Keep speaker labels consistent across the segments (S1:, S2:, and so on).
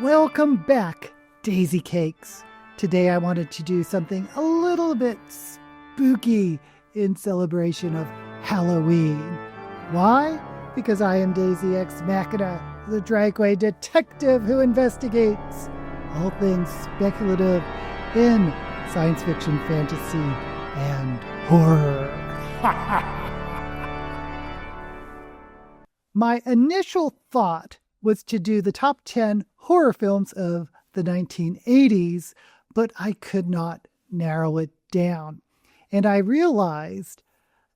S1: Welcome back, Daisy Cakes. Today I wanted to do something a little bit spooky in celebration of Halloween. Why? Because I am Daisy Ex Machina, the drag queen detective who investigates all things speculative in science fiction, fantasy, and horror. My initial thought was to do the top 10 horror films of the 1980s, but I could not narrow it down. And I realized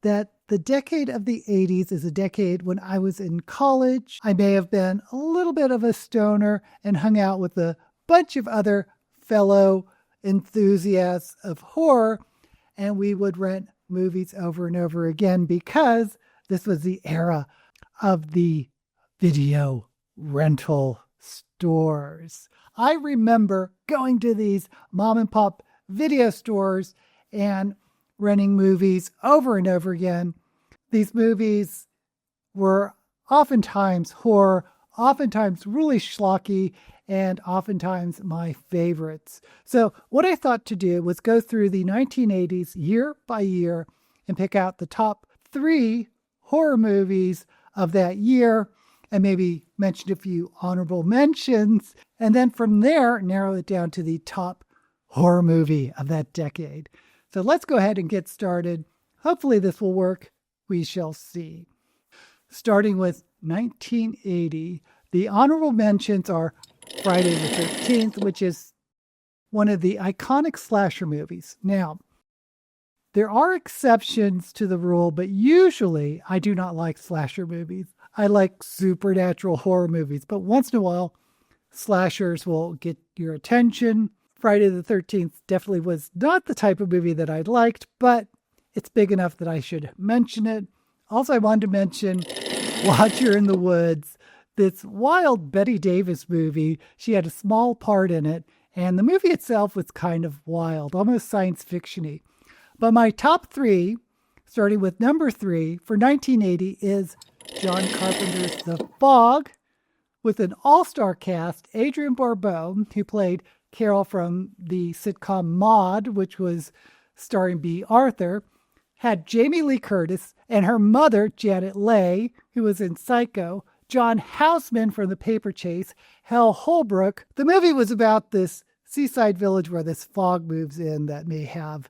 S1: that the decade of the 80s is a decade when I was in college. I may have been a little bit of a stoner and hung out with a bunch of other fellow enthusiasts of horror, and we would rent movies over and over again because this was the era of the video rental stores. I remember going to these mom and pop video stores and renting movies over and over again. These movies were oftentimes horror, oftentimes really schlocky, and oftentimes my favorites. So what I thought to do was go through the 1980s year by year and pick out the top 3 horror movies of that year and maybe mention a few honorable mentions. And then from there, narrow it down to the top horror movie of that decade. So let's go ahead and get started. Hopefully this will work. We shall see. Starting with 1980, the honorable mentions are Friday the 13th, which is one of the iconic slasher movies. Now, there are exceptions to the rule, but usually I do not like slasher movies. I like supernatural horror movies, but once in a while, slashers will get your attention. Friday the 13th definitely was not the type of movie that I liked, but it's big enough that I should mention it. Also, I wanted to mention Watcher in the Woods, this wild Bette Davis movie. She had a small part in it, and the movie itself was kind of wild, almost science fiction-y. But my top 3, starting with number 3 for 1980, is John Carpenter's The Fog, with an all-star cast. Adrienne Barbeau, who played Carol from the sitcom Maude, which was starring B. Arthur, had Jamie Lee Curtis and her mother, Janet Leigh, who was in Psycho, John Houseman from The Paper Chase, Hal Holbrook. The movie was about this seaside village where this fog moves in that may have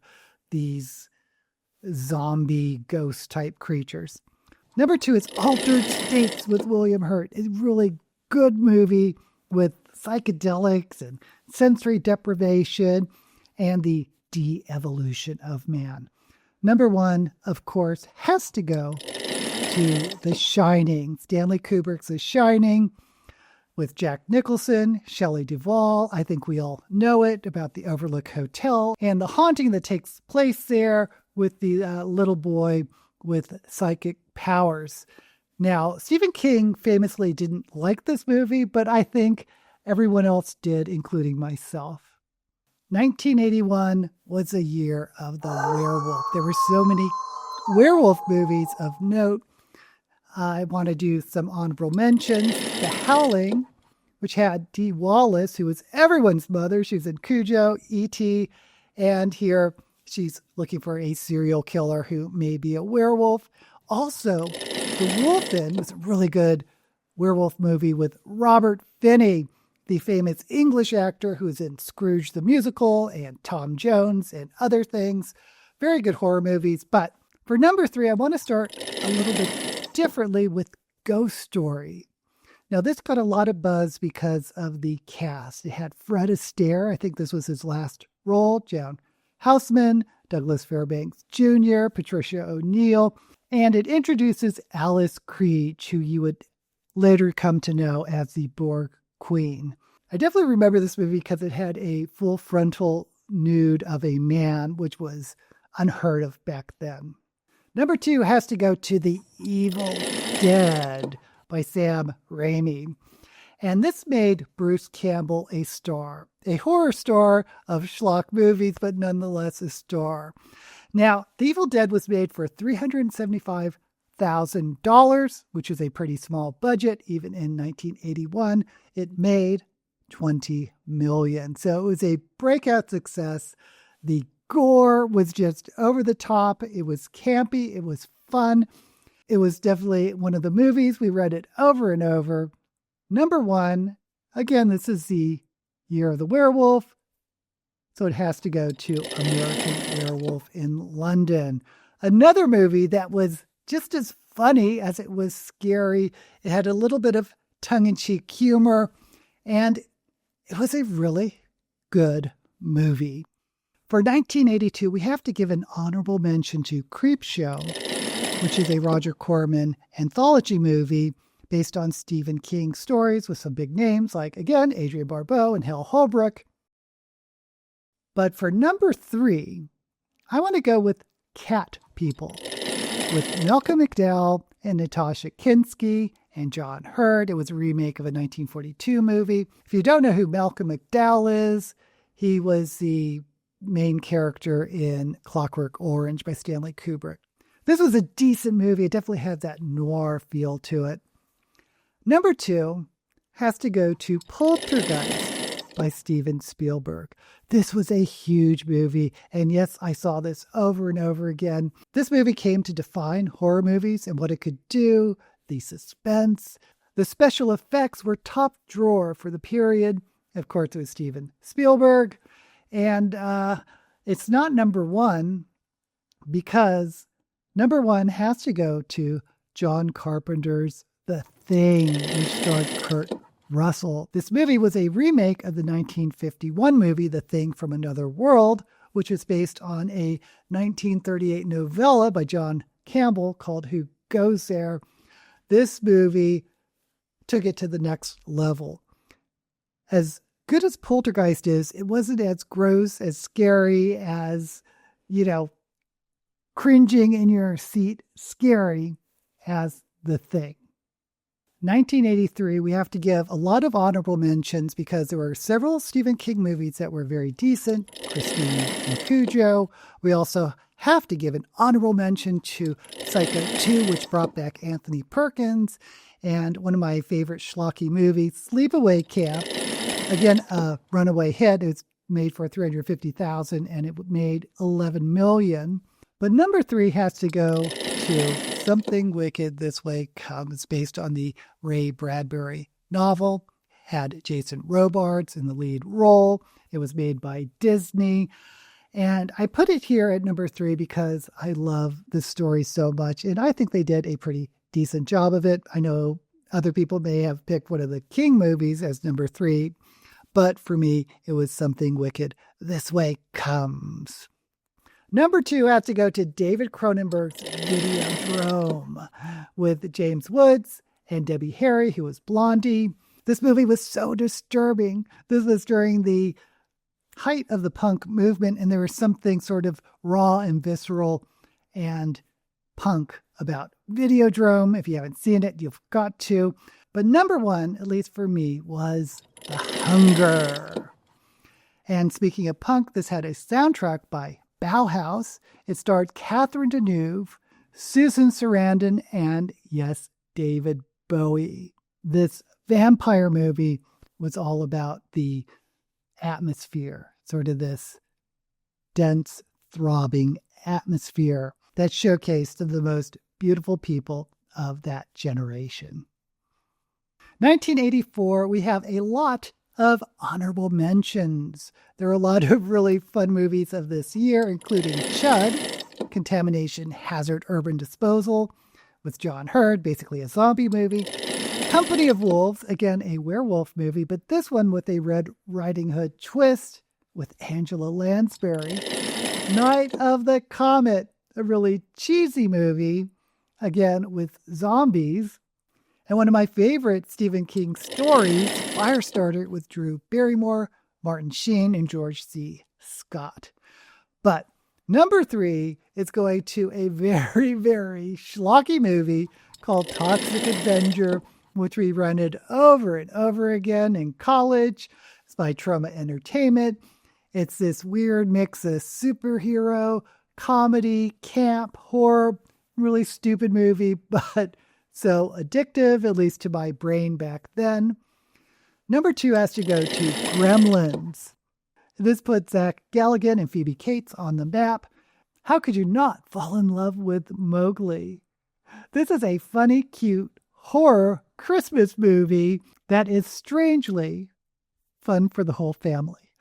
S1: these zombie ghost-type creatures. Number 2 is Altered States with William Hurt. A really good movie with psychedelics and sensory deprivation and the de-evolution of man. Number 1, of course, has to go to The Shining. Stanley Kubrick's The Shining with Jack Nicholson, Shelley Duvall. I think we all know it about the Overlook Hotel and the haunting that takes place there with the little boy with psychic powers. Now, Stephen King famously didn't like this movie, but I think everyone else did, including myself. 1981 was a year of the werewolf. There were so many werewolf movies of note. I want to do some honorable mentions. The Howling, which had Dee Wallace, who was everyone's mother. She was in Cujo, E.T., and here she's looking for a serial killer who may be a werewolf. Also, The Wolfen was a really good werewolf movie with Robert Finney, the famous English actor who's in Scrooge the Musical and Tom Jones and other things. Very good horror movies. But for number 3, I want to start a little bit differently with Ghost Story. Now, this got a lot of buzz because of the cast. It had Fred Astaire. I think this was his last role. John Houseman, Douglas Fairbanks Jr., Patricia O'Neill. And it introduces Alice Creech, who you would later come to know as the Borg Queen. I definitely remember this movie because it had a full frontal nude of a man, which was unheard of back then. Number 2 has to go to The Evil Dead by Sam Raimi. And this made Bruce Campbell a star, a horror star of schlock movies, but nonetheless a star. Now, The Evil Dead was made for $375,000, which is a pretty small budget. Even in 1981, it made $20 million. So it was a breakout success. The gore was just over the top. It was campy. It was fun. It was definitely one of the movies. We read it over and over. Number one, again, this is the Year of the Werewolf. So it has to go to American Werewolf in London. Another movie that was just as funny as it was scary. It had a little bit of tongue-in-cheek humor, and it was a really good movie. For 1982, we have to give an honorable mention to Creepshow, which is a Roger Corman anthology movie based on Stephen King stories with some big names like, again, Adrienne Barbeau and Hal Holbrook. But for number 3, I want to go with Cat People, with Malcolm McDowell and Natasha Kinski and John Hurt. It was a remake of a 1942 movie. If you don't know who Malcolm McDowell is, he was the main character in Clockwork Orange by Stanley Kubrick. This was a decent movie. It definitely had that noir feel to it. Number 2 has to go to Poltergeist by Steven Spielberg. This was a huge movie, and yes, I saw this over and over again. This movie came to define horror movies and what it could do, the suspense. The special effects were top drawer for the period. Of course, it was Steven Spielberg. And it's not number 1 because number 1 has to go to John Carpenter's The Thing, which starred Kurt Russell. This movie was a remake of the 1951 movie The Thing from Another World, which was based on a 1938 novella by John Campbell called Who Goes There? This movie took it to the next level. As good as Poltergeist is, it wasn't as gross, as scary, as, cringing in your seat scary as The Thing. 1983, we have to give a lot of honorable mentions because there were several Stephen King movies that were very decent. Christine and Cujo. We also have to give an honorable mention to Psycho 2, which brought back Anthony Perkins, and one of my favorite schlocky movies, Sleepaway Camp. Again, a runaway hit. It was made for $350,000 and it made $11 million. But number 3 has to go to Something Wicked This Way Comes, based on the Ray Bradbury novel. Had Jason Robards in the lead role. It was made by Disney. And I put it here at number 3 because I love this story so much. And I think they did a pretty decent job of it. I know other people may have picked one of the King movies as number 3. But for me, it was Something Wicked This Way Comes. Number 2 has to go to David Cronenberg's Videodrome with James Woods and Debbie Harry, who was Blondie. This movie was so disturbing. This was during the height of the punk movement, and there was something sort of raw and visceral and punk about Videodrome. If you haven't seen it, you've got to. But number 1, at least for me, was The Hunger. And speaking of punk, this had a soundtrack by Bauhaus. It starred Catherine Deneuve, Susan Sarandon, and yes, David Bowie. This vampire movie was all about the atmosphere, sort of this dense, throbbing atmosphere that showcased some of the most beautiful people of that generation. 1984, we have a lot of honorable mentions. There are a lot of really fun movies of this year, including Chud, Contamination Hazard Urban Disposal, with John Hurt, basically a zombie movie. Company of Wolves, again, a werewolf movie, but this one with a Red Riding Hood twist with Angela Lansbury. Night of the Comet, a really cheesy movie, again, with zombies. And one of my favorite Stephen King stories, Firestarter, with Drew Barrymore, Martin Sheen, and George C. Scott. But number 3 is going to a very, very schlocky movie called Toxic Avenger, which we rented over and over again in college. It's by Trauma Entertainment. It's this weird mix of superhero, comedy, camp, horror, really stupid movie, but so addictive, at least to my brain back then. Number 2 has to go to Gremlins. This put Zach Galligan and Phoebe Cates on the map. How could you not fall in love with Mowgli? This is a funny, cute horror Christmas movie that is strangely fun for the whole family.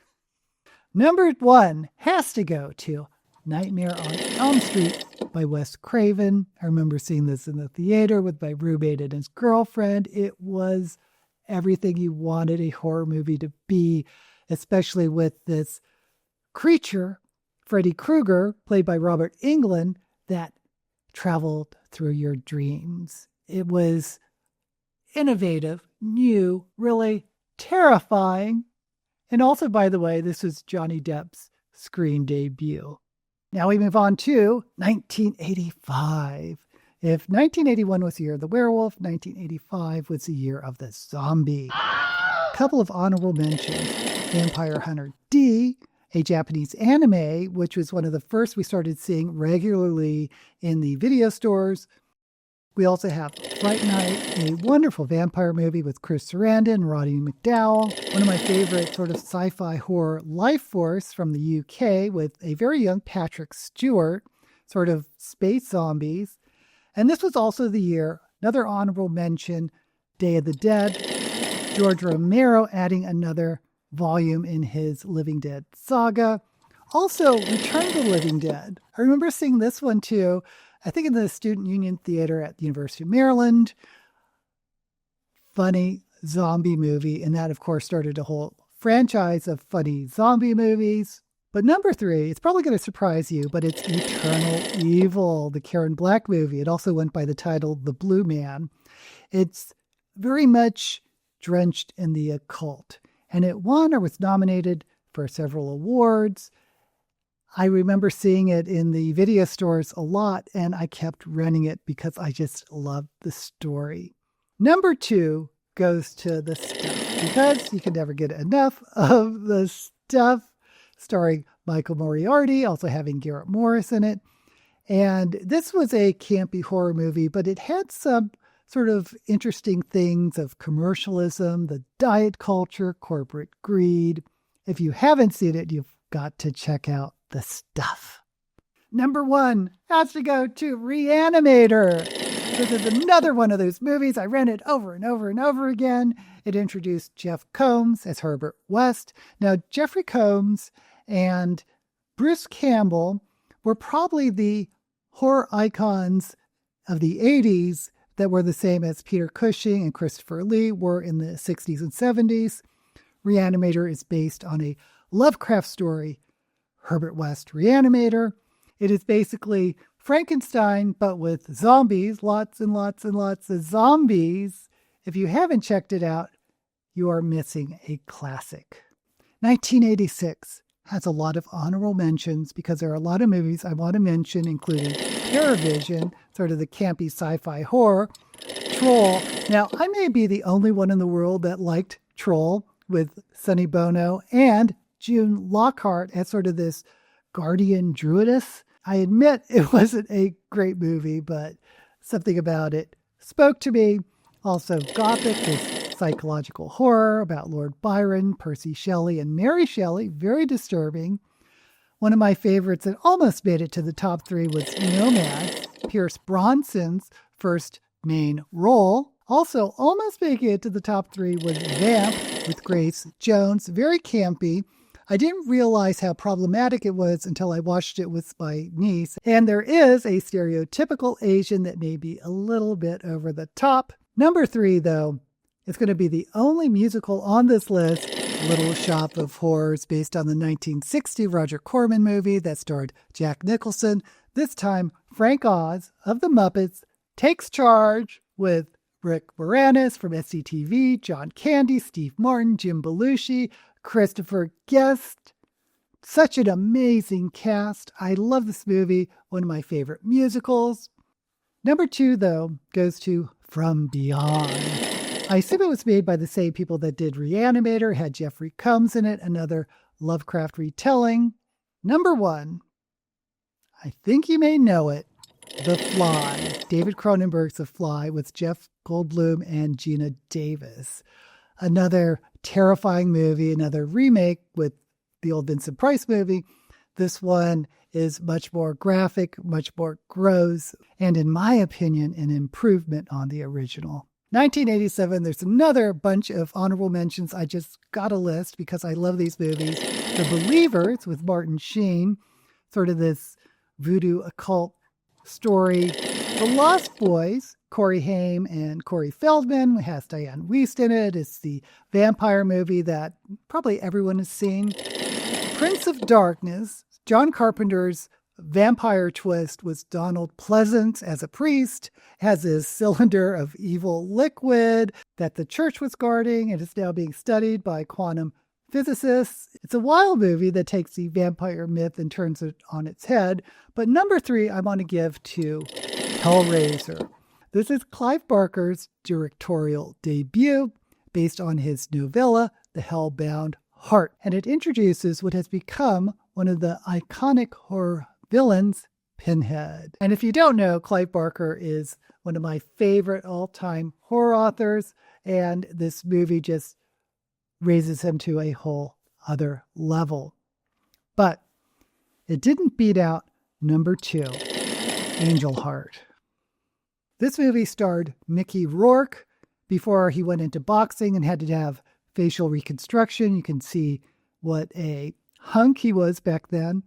S1: Number 1 has to go to Nightmare on Elm Street by Wes Craven. I remember seeing this in the theater with my roommate and his girlfriend. It was everything you wanted a horror movie to be, especially with this creature, Freddy Krueger, played by Robert Englund, that traveled through your dreams. It was innovative, new, really terrifying. And also, by the way, this was Johnny Depp's screen debut. Now we move on to 1985. If 1981 was the year of the werewolf, 1985 was the year of the zombie. A couple of honorable mentions. Vampire Hunter D, a Japanese anime, which was one of the first we started seeing regularly in the video stores. We also have Fright Night, a wonderful vampire movie with Chris Sarandon and Roddy McDowall. One of my favorite sort of sci-fi horror, Life Force from the UK with a very young Patrick Stewart, sort of space zombies. And this was also the year, another honorable mention, Day of the Dead. George Romero adding another volume in his Living Dead saga. Also, Return of the Living Dead. I remember seeing this one too, I think in the Student Union Theater at the University of Maryland. Funny zombie movie. And that, of course, started a whole franchise of funny zombie movies. But number 3, it's probably going to surprise you, but it's Eternal Evil, the Karen Black movie. It also went by the title The Blue Man. It's very much drenched in the occult. And it won or was nominated for several awards. I remember seeing it in the video stores a lot, and I kept renting it because I just loved the story. Number 2 goes to The Stuff, because you can never get enough of The Stuff, starring Michael Moriarty, also having Garrett Morris in it. And this was a campy horror movie, but it had some sort of interesting things of commercialism, the diet culture, corporate greed. If you haven't seen it, you've got to check out The Stuff. Number 1 has to go to Reanimator. This is another one of those movies I rented over and over and over again. It introduced Jeff Combs as Herbert West. Now, Jeffrey Combs and Bruce Campbell were probably the horror icons of the 80s that were the same as Peter Cushing and Christopher Lee were in the 60s and 70s. Reanimator is based on a Lovecraft story, Herbert West Reanimator. It is basically Frankenstein, but with zombies, lots and lots and lots of zombies. If you haven't checked it out, you are missing a classic. 1986 has a lot of honorable mentions because there are a lot of movies I want to mention, including Paravision, sort of the campy sci-fi horror, Troll. Now, I may be the only one in the world that liked Troll with Sonny Bono and June Lockhart as sort of this guardian druidess. I admit it wasn't a great movie, but something about it spoke to me. Also, Gothic is psychological horror about Lord Byron, Percy Shelley, and Mary Shelley. Very disturbing. One of my favorites that almost made it to the top 3 was Nomads, Pierce Bronson's first main role. Also, almost making it to the top 3 was Vamp with Grace Jones. Very campy. I didn't realize how problematic it was until I watched it with my niece. And there is a stereotypical Asian that may be a little bit over the top. Number 3, though, is going to be the only musical on this list, Little Shop of Horrors, based on the 1960 Roger Corman movie that starred Jack Nicholson. This time, Frank Oz of the Muppets takes charge with Rick Moranis from SCTV, John Candy, Steve Martin, Jim Belushi, Christopher Guest. Such an amazing cast. I love this movie. One of my favorite musicals. Number 2, though, goes to From Beyond. I assume it was made by the same people that did Reanimator, had Jeffrey Combs in it, another Lovecraft retelling. Number 1, I think you may know it, The Fly. David Cronenberg's The Fly with Jeff Goldblum and Gina Davis. Another terrifying movie, another remake with the old Vincent Price movie. This one is much more graphic, much more gross, and in my opinion, an improvement on the original. 1987, there's another bunch of honorable mentions. I just got a list because I love these movies. The Believers with Martin Sheen, sort of this voodoo occult story. The Lost Boys, Corey Haim and Corey Feldman. It has Diane Wiest in it. It's the vampire movie that probably everyone has seen. Prince of Darkness, John Carpenter's vampire twist was Donald Pleasance as a priest, has this cylinder of evil liquid that the church was guarding and is now being studied by quantum physicists. It's a wild movie that takes the vampire myth and turns it on its head. But number 3, I want to give to Hellraiser. This is Clive Barker's directorial debut based on his novella, The Hellbound Heart. And it introduces what has become one of the iconic horror villains, Pinhead. And if you don't know, Clive Barker is one of my favorite all-time horror authors, and this movie just raises him to a whole other level. But it didn't beat out number 2, Angel Heart. This movie starred Mickey Rourke before he went into boxing and had to have facial reconstruction. You can see what a hunk he was back then.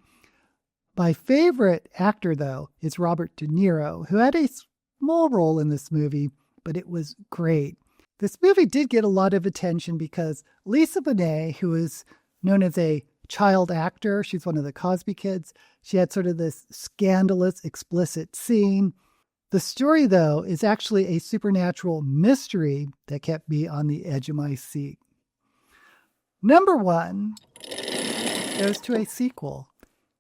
S1: My favorite actor, though, is Robert De Niro, who had a small role in this movie, but it was great. This movie did get a lot of attention because Lisa Bonet, who is known as a child actor, she's one of the Cosby kids, she had sort of this scandalous, explicit scene. The story, though, is actually a supernatural mystery that kept me on the edge of my seat. Number 1 goes to a sequel,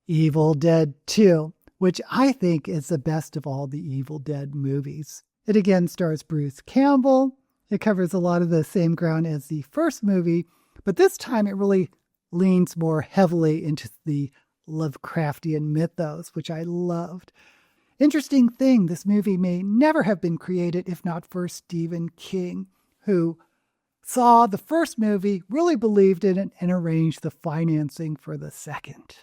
S1: Evil Dead 2, which I think is the best of all the Evil Dead movies. It again stars Bruce Campbell. It covers a lot of the same ground as the first movie, but this time it really leans more heavily into the Lovecraftian mythos, which I loved. Interesting thing, this movie may never have been created if not for Stephen King, who saw the first movie, really believed in it, and arranged the financing for the second.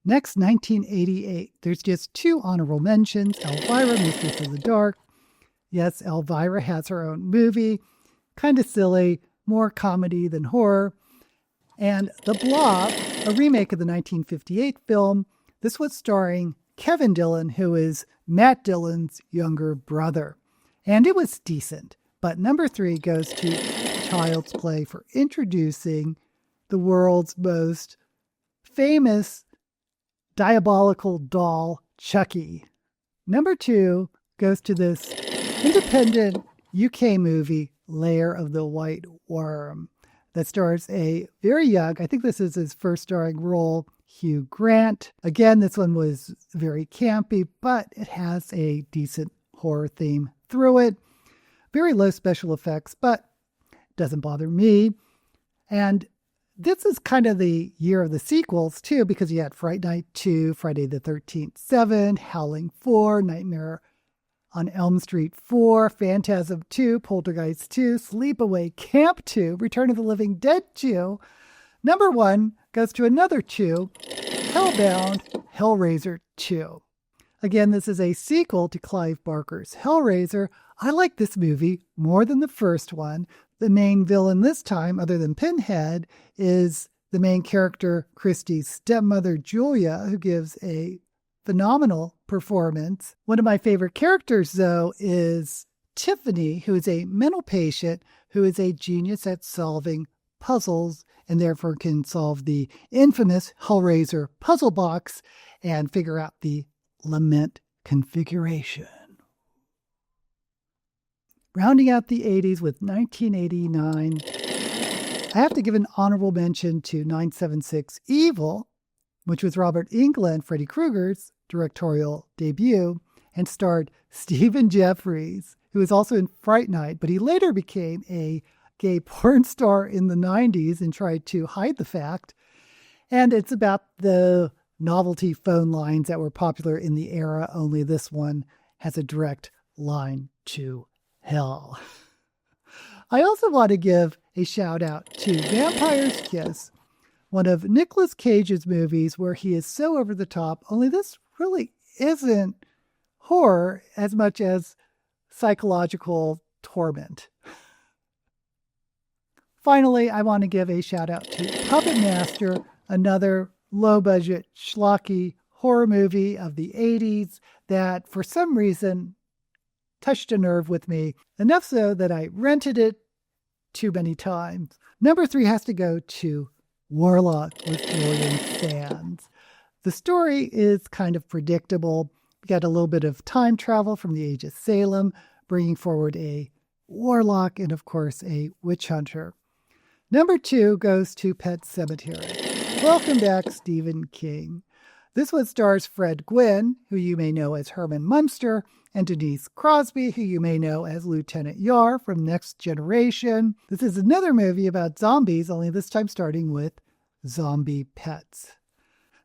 S1: Next, 1988. There's just 2 honorable mentions. Elvira, Mistress of the Dark. Yes, Elvira has her own movie. Kind of silly, more comedy than horror. And The Blob, a remake of the 1958 film. This was starring Kevin Dillon, who is Matt Dillon's younger brother. And it was decent. But number 3 goes to Child's Play for introducing the world's most famous diabolical doll, Chucky. Number 2 goes to this independent UK movie, Lair of the White Worm, that stars a very young, I think this is his first starring role, Hugh Grant. Again, this one was very campy, but it has a decent horror theme through it. Very low special effects, but doesn't bother me. And this is kind of the year of the sequels, too, because you had Fright Night 2, Friday the 13th 7, Howling 4, Nightmare on Elm Street 4, Phantasm 2, Poltergeist 2, Sleepaway Camp 2, Return of the Living Dead 2. Number 1 goes to another 2, Hellbound, Hellraiser 2. Again, this is a sequel to Clive Barker's Hellraiser. I like this movie more than the first one. The main villain this time, other than Pinhead, is the main character, Christie's stepmother, Julia, who gives a phenomenal performance. One of my favorite characters, though, is Tiffany, who is a mental patient who is a genius at solving puzzles and therefore can solve the infamous Hellraiser puzzle box and figure out the lament configuration. Rounding out the 80s with 1989, I have to give an honorable mention to 976 Evil, which was Robert Englund, Freddy Krueger's directorial debut, and starred Stephen Jeffries, who was also in Fright Night, but he later became a gay porn star in the 90s and tried to hide the fact. And it's about the novelty phone lines that were popular in the era, only this one has a direct line to hell. I also want to give a shout out to Vampire's Kiss, one of Nicolas Cage's movies where he is so over the top, only this really isn't horror as much as psychological torment. Finally, I want to give a shout out to Puppet Master, another low-budget, schlocky horror movie of the 80s that, for some reason, touched a nerve with me, enough so that I rented it too many times. Number 3 has to go to Warlock with Julian Sands. The story is kind of predictable. We got a little bit of time travel from the Age of Salem, bringing forward a warlock and, of course, a witch hunter. Number 2 goes to Pet Sematary. Welcome back, Stephen King. This one stars Fred Gwynne, who you may know as Herman Munster, and Denise Crosby, who you may know as Lieutenant Yar from Next Generation. This is another movie about zombies, only this time starting with zombie pets.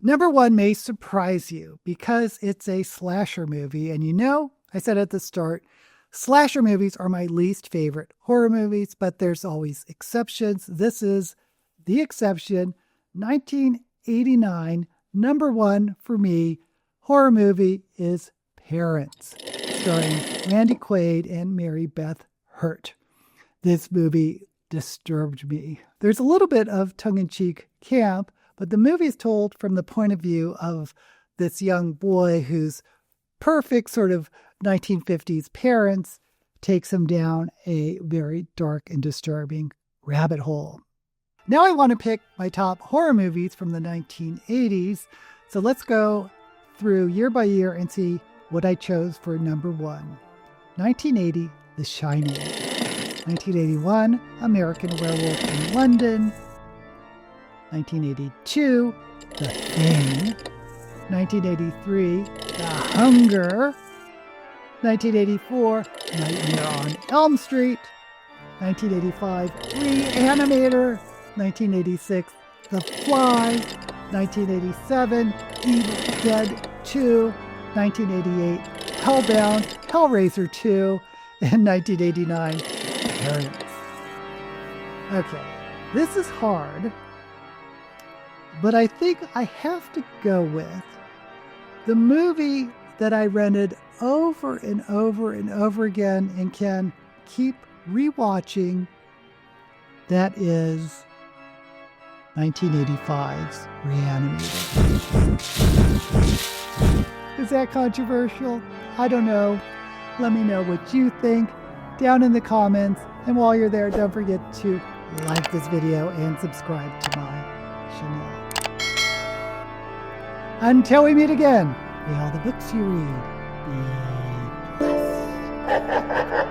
S1: Number 1 may surprise you because it's a slasher movie. And you know, I said at the start, slasher movies are my least favorite horror movies, but there's always exceptions. This is the exception. 1989, number 1 for me, horror movie is Parents, starring Randy Quaid and Mary Beth Hurt. This movie disturbed me. There's a little bit of tongue-in-cheek camp, but the movie is told from the point of view of this young boy whose perfect sort of 1950s parents takes him down a very dark and disturbing rabbit hole. Now I want to pick my top horror movies from the 1980s. So let's go through year by year and see what I chose for number 1. 1980, The Shining. 1981, American Werewolf in London. 1982, The Thing. 1983, The Hunger. 1984, Nightmare on Elm Street. 1985, Reanimator. 1986, The Fly. 1987, Evil Dead 2. 1988, Hellbound, Hellraiser 2. And 1989, Parents. Okay, this is hard, but I think I have to go with the movie that I rented over and over and over again and can keep rewatching. That is 1985's Reanimator. Is that controversial? I don't know. Let me know what you think down in the comments. And while you're there, don't forget to like this video and subscribe to my channel. Until we meet again, may all the books you read be blessed.